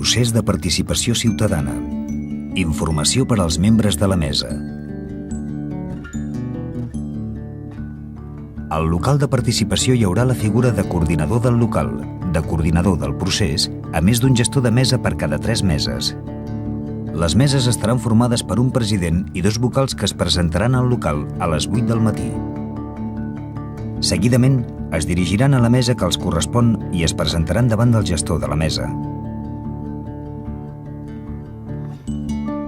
Procés de participació ciutadana. Informació per als membres de la mesa. Al local de participació hi haurà la figura de coordinador del local, de coordinador del procés, a més d'un gestor de mesa per cada 3 meses. Les meses estaran formades per un president i 2 vocals que es presentaran al local a les 8 del matí. Seguidament, es dirigiran a la mesa que els correspon i es presentaran davant del gestor de la mesa.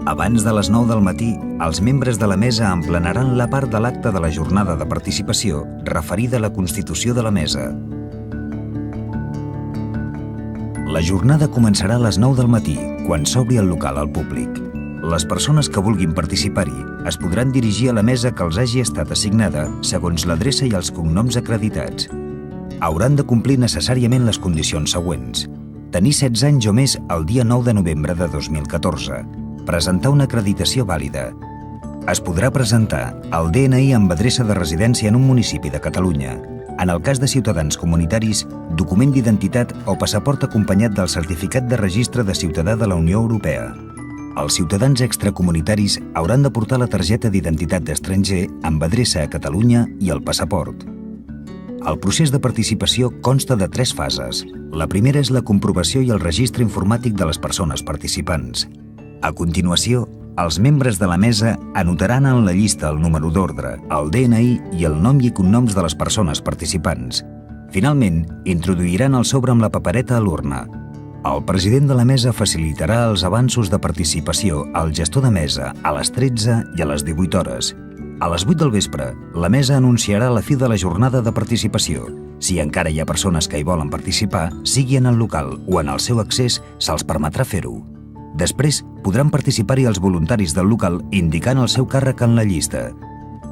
Abans de les 9 del matí, els membres de la mesa emplenaran la part de l'acte de la jornada de participació referida a la constitució de la mesa. La jornada començarà a les 9 del matí, quan s'obri el local al públic. Les persones que vulguin participar-hi es podran dirigir a la mesa que els hagi estat assignada segons l'adreça i els cognoms acreditats. Hauran de complir necessàriament les condicions següents: tenir 16 anys o més el dia 9 de novembre de 2014, presentar una acreditació vàlida. Es podrà presentar el DNI amb adreça de residència en un municipi de Catalunya. En el cas de ciutadans comunitaris, document d'identitat o passaport acompanyat del certificat de registre de ciutadà de la Unió Europea. Els ciutadans extracomunitaris hauran de portar la targeta d'identitat d'estranger amb adreça a Catalunya i el passaport. El procés de participació consta de 3 fases. La primera és la comprovació i el registre informàtic de les persones participants. A continuació, els membres de la mesa anotaran en la llista el número d'ordre, el DNI i el nom i cognoms de les persones participants. Finalment, introduiran el sobre amb la papereta a l'urna. El president de la mesa facilitarà els avanços de participació al gestor de mesa a les 13 i a les 18 hores. A les 8 del vespre, la mesa anunciarà la fi de la jornada de participació. Si encara hi ha persones que hi volen participar, sigui en el local o en el seu accés, se'ls permetrà fer-ho. Després, podran participar-hi els voluntaris del local indicant el seu càrrec en la llista.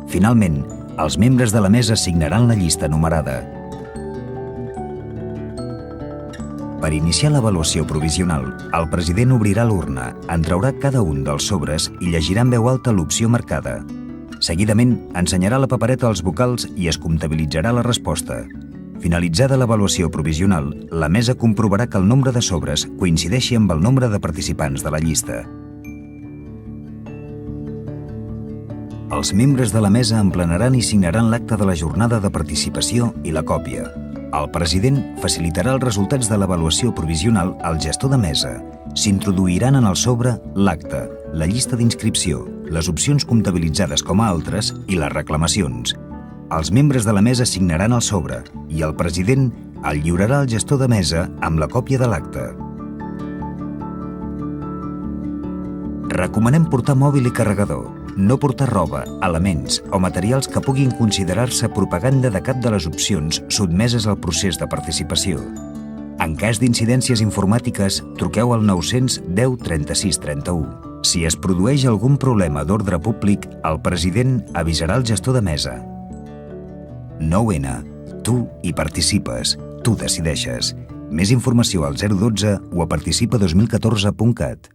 Finalment, els membres de la mesa signaran la llista numerada. Per iniciar l'avaluació provisional, el president obrirà l'urna, en traurà cada un dels sobres i llegirà en veu alta l'opció marcada. Seguidament, ensenyarà la papereta als vocals i es comptabilitzarà la resposta. Finalitzada l'avaluació provisional, la mesa comprovarà que el nombre de sobres coincideixi amb el nombre de participants de la llista. Els membres de la mesa emplenaran i signaran l'acte de la jornada de participació i la còpia. El president facilitarà els resultats de l'avaluació provisional al gestor de mesa. S'introduiran en el sobre l'acte, la llista d'inscripció, les opcions comptabilitzades com a altres i les reclamacions. Els membres de la mesa signaran el sobre i el president el lliurarà al gestor de mesa amb la còpia de l'acte. Recomanem portar mòbil i carregador, no portar roba, elements o materials que puguin considerar-se propaganda de cap de les opcions sotmeses al procés de participació. En cas d'incidències informàtiques, truqueu al 910 36 31. Si es produeix algun problema d'ordre públic, el president avisarà el gestor de mesa. 9N. Tu hi participes. Tu decideixes. Més informació al 012 o a participa2014.cat.